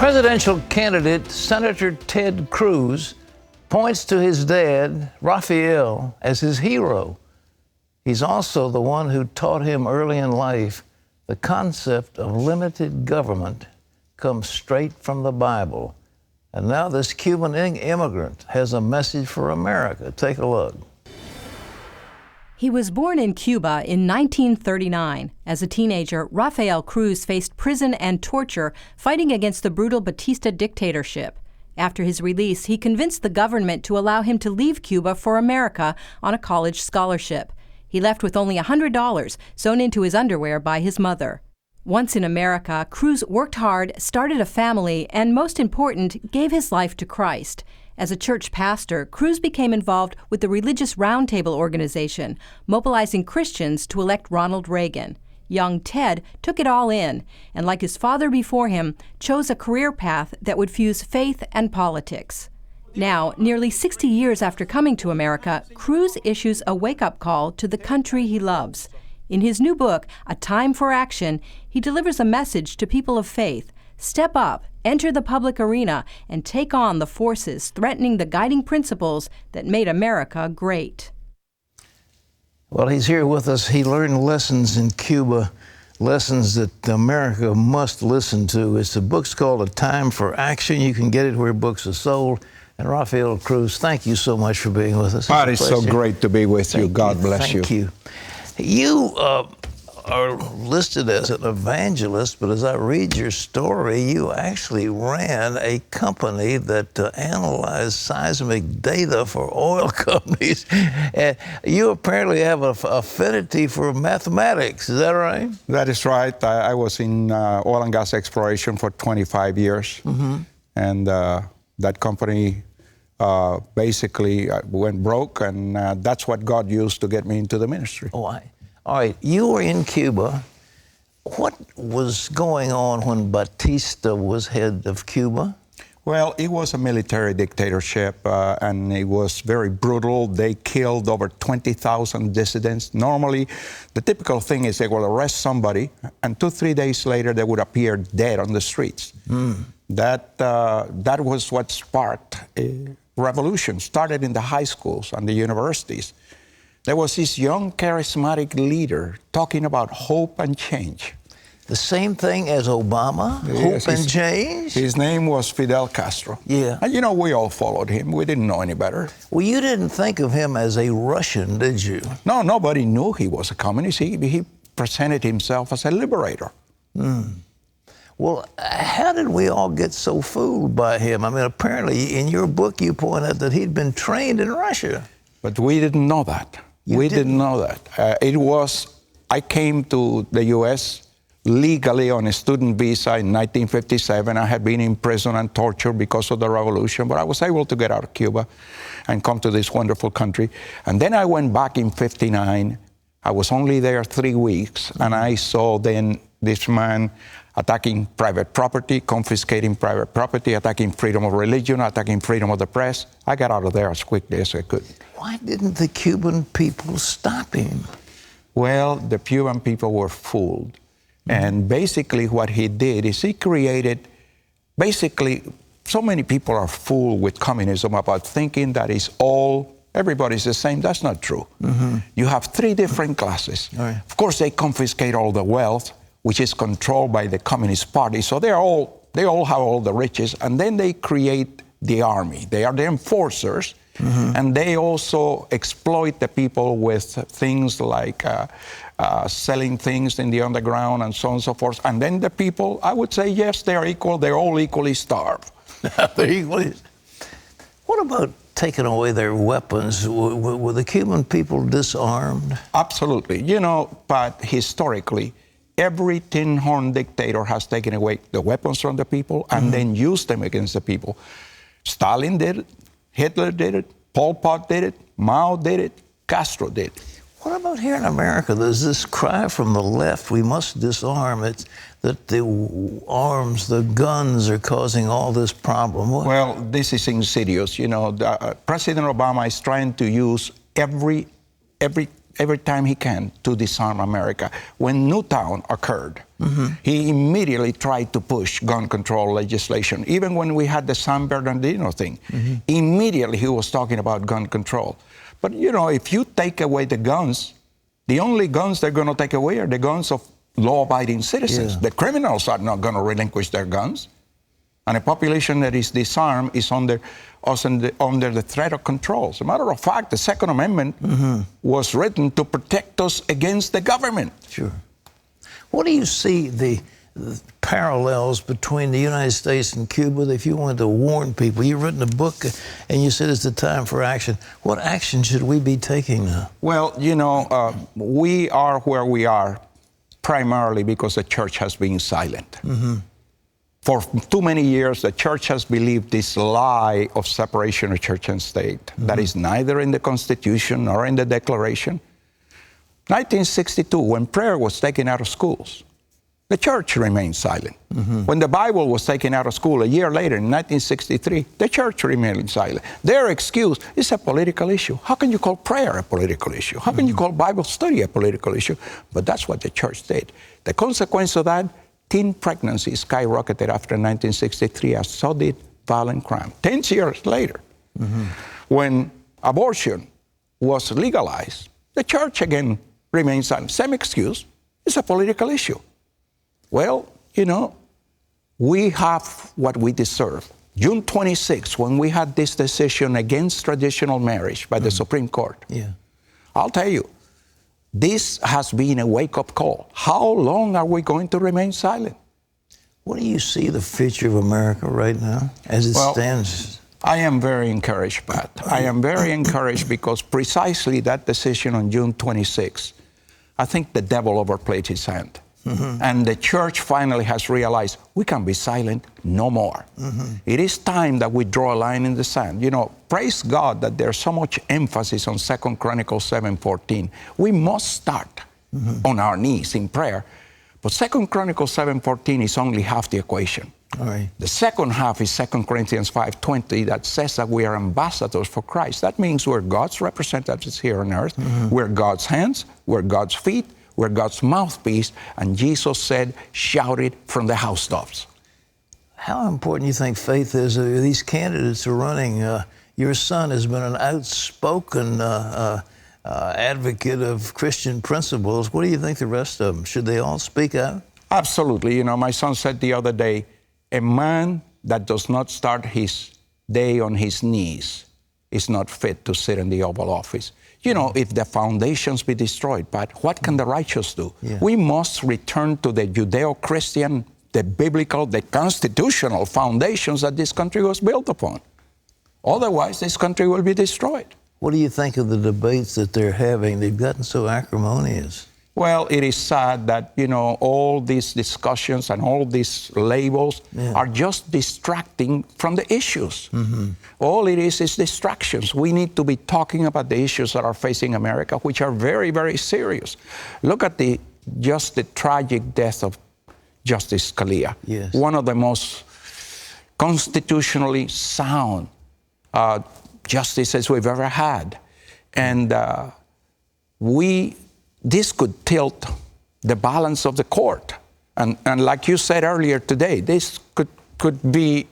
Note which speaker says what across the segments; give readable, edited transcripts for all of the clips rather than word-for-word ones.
Speaker 1: Presidential candidate Senator Ted Cruz points to his dad, Rafael, as his hero. He's also the one who taught him early in life the concept of limited government comes straight from the Bible. And now this Cuban immigrant has a message for America. Take a look.
Speaker 2: He was born in Cuba in 1939. As a teenager, Rafael Cruz faced prison and torture fighting against the brutal Batista dictatorship. After his release, he convinced the government to allow him to leave Cuba for America on a college scholarship. He left with only $100 sewn into his underwear by his mother. Once in America, Cruz worked hard, started a family, and most important, gave his life to Christ. As a church pastor, Cruz became involved with the Religious Roundtable organization, mobilizing Christians to elect Ronald Reagan. Young Ted took it all in, and like his father before him, chose a career path that would fuse faith and politics. Now, nearly 60 years after coming to America, Cruz issues a wake-up call to the country he loves. In his new book, A Time for Action, he delivers a message to people of faith. Step up, enter the public arena, and take on the forces threatening the guiding principles that made America great.
Speaker 1: Well, he's here with us. He learned lessons in Cuba, lessons that America must listen to. The book's called A Time for Action. You can get it where books are sold. And Rafael Cruz, thank you so much for being with us.
Speaker 3: It's so great to be with you. God bless you.
Speaker 1: Thank you. You are listed as an evangelist, but as I read your story, you actually ran a company that analyzed seismic data for oil companies. And you apparently have an affinity for mathematics. Is that right?
Speaker 3: That is right. I was in oil and gas exploration for 25 years. Mm-hmm. And that company basically went broke, and that's what God used to get me into the ministry.
Speaker 1: All right. You were in Cuba. What was going on when Batista was head of Cuba?
Speaker 3: Well, it was a military dictatorship, and it was very brutal. They killed over 20,000 dissidents. Normally, the typical thing is they will arrest somebody, and 2-3 days later, they would appear dead on the streets. That was what sparked a revolution. Started in the high schools and the universities. There was this young, charismatic leader talking about hope and change.
Speaker 1: The same thing as Obama?
Speaker 3: Yes,
Speaker 1: hope and change?
Speaker 3: His name was Fidel Castro.
Speaker 1: Yeah.
Speaker 3: And we all followed him. We didn't know any better.
Speaker 1: Well, you didn't think of him as a Russian, did you?
Speaker 3: No, nobody knew he was a communist. He presented himself as a liberator.
Speaker 1: Well, how did we all get so fooled by him? I mean, apparently, in your book, you point out that he'd been trained in Russia.
Speaker 3: But we didn't know that. We didn't know that. I came to the U.S. legally on a student visa in 1957. I had been in prison and tortured because of the revolution, but I was able to get out of Cuba and come to this wonderful country. And then I went back in 59. I was only there 3 weeks, and I saw then this man attacking private property, confiscating private property, attacking freedom of religion, attacking freedom of the press. I got out of there as quickly as I could.
Speaker 1: Why didn't the Cuban people stop him?
Speaker 3: Well, the Cuban people were fooled. And basically what he did is he created, so many people are fooled with communism about thinking that everybody's the same. That's not true. You have 3 different classes.
Speaker 1: Right.
Speaker 3: Of course, they confiscate all the wealth, which is controlled by the Communist Party. So they all have all the riches, and then they create the army. They are the enforcers, and they also exploit the people with things like selling things in the underground and so on and so forth. And then the people, I would say, yes, they're equal. They're all equally starved.
Speaker 1: They're equally. What about taking away their weapons? Were the Cuban people disarmed?
Speaker 3: Absolutely. But historically, every tin-horn dictator has taken away the weapons from the people and then used them against the people. Stalin did it, Hitler did it, Pol Pot did it, Mao did it, Castro did it.
Speaker 1: What about here in America? There's this cry from the left, we must disarm. It's that the arms, the guns are causing all this problem.
Speaker 3: Well, this is insidious. President Obama is trying to use every every time he can to disarm America. When Newtown occurred, he immediately tried to push gun control legislation. Even when we had the San Bernardino thing, immediately he was talking about gun control. But, you know, if you take away the guns, the only guns they're going to take away are the guns of law-abiding citizens. The criminals are not going to relinquish their guns. And a population that is disarmed is under the threat of control. As a matter of fact, the Second Amendment was written to protect us against the government.
Speaker 1: Sure. What do you see the parallels between the United States and Cuba? If you wanted to warn people, you've written a book and you said it's the time for action. What action should we be taking now?
Speaker 3: Well, you know, we are where we are primarily because the church has been silent. For too many years, the church has believed this lie of separation of church and state. That is neither in the Constitution nor in the Declaration. 1962, when prayer was taken out of schools, the church remained silent. When the Bible was taken out of school a year later, in 1963, the church remained silent. Their excuse is a political issue. How can you call prayer a political issue? How can you call Bible study a political issue? But that's what the church did. The consequence of that, teen pregnancy skyrocketed after 1963, as so did violent crime. 10 years later, when abortion was legalized, the church again remained silent. Same excuse, it's a political issue. Well, you know, we have what we deserve. June 26, when we had this decision against traditional marriage by the Supreme Court, I'll tell you, this has been a wake-up call. How long are we going to remain silent?
Speaker 1: What do you see the future of America right now as it stands?
Speaker 3: I am very encouraged, Pat. I am very encouraged because precisely that decision on June 26, I think the devil overplayed his hand. And the church finally has realized we can be silent no more. It is time that we draw a line in the sand. You know, praise God that there's so much emphasis on 2 Chronicles 7:14. We must start on our knees in prayer. But 2 Chronicles 7:14 is only half the equation. The second half is 2 Corinthians 5:20 that says that we are ambassadors for Christ. That means we're God's representatives here on earth. We're God's hands, we're God's feet, we're God's mouthpiece, and Jesus said, shout it from the housetops.
Speaker 1: How important do you think faith is? These candidates are running. Your son has been an outspoken advocate of Christian principles. What do you think the rest of them? Should they all speak out?
Speaker 3: Absolutely. You know, my son said the other day, a man that does not start his day on his knees is not fit to sit in the Oval Office. You know, if the foundations be destroyed, but what can the righteous do? We must return to the judeo-christian, the biblical, the constitutional foundations that this country was built upon. Otherwise, this country will be destroyed.
Speaker 1: What do you think of the debates that they're having? They've gotten so acrimonious.
Speaker 3: Well, it is sad that, you know, all these discussions and all these labels are just distracting from the issues. All it is distractions. We need to be talking about the issues that are facing America, which are very, very serious. Look at the tragic death of Justice Scalia, one of the most constitutionally sound justices we've ever had. And this could tilt the balance of the court. And like you said earlier today, this could be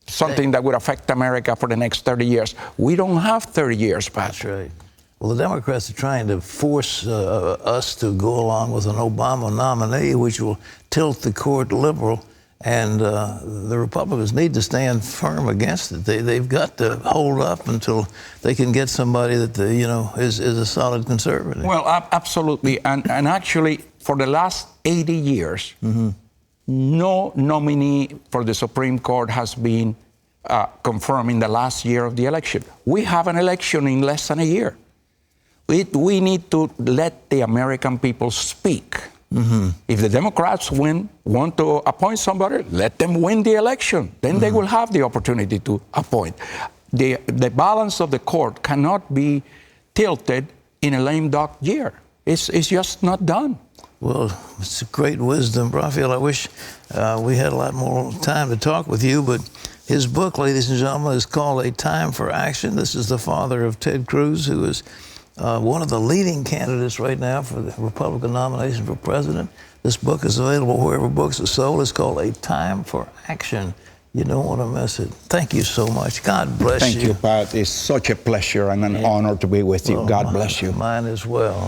Speaker 3: something that would affect America for the next 30 years. We don't have 30 years, Pat.
Speaker 1: That's right. Well, the Democrats are trying to force us to go along with an Obama nominee, which will tilt the court liberal. And the Republicans need to stand firm against it. They've got to hold up until they can get somebody that, is a solid conservative.
Speaker 3: Well, absolutely. And actually, for the last 80 years, no nominee for the Supreme Court has been confirmed in the last year of the election. We have an election in less than a year. We need to let the American people speak. If the Democrats want to appoint somebody, let them win the election. Then they will have the opportunity to appoint. The balance of the court cannot be tilted in a lame duck year. It's just not done.
Speaker 1: Well, it's great wisdom, Rafael. I wish we had a lot more time to talk with you, but his book, ladies and gentlemen, is called A Time for Action. This is the father of Ted Cruz, who is one of the leading candidates right now for the Republican nomination for president. This book is available wherever books are sold. It's called A Time for Action. You don't want to miss it. Thank you so much. God bless you.
Speaker 3: Thank you, Pat. It's such a pleasure and an honor to be with you. God bless you.
Speaker 1: Mine as well.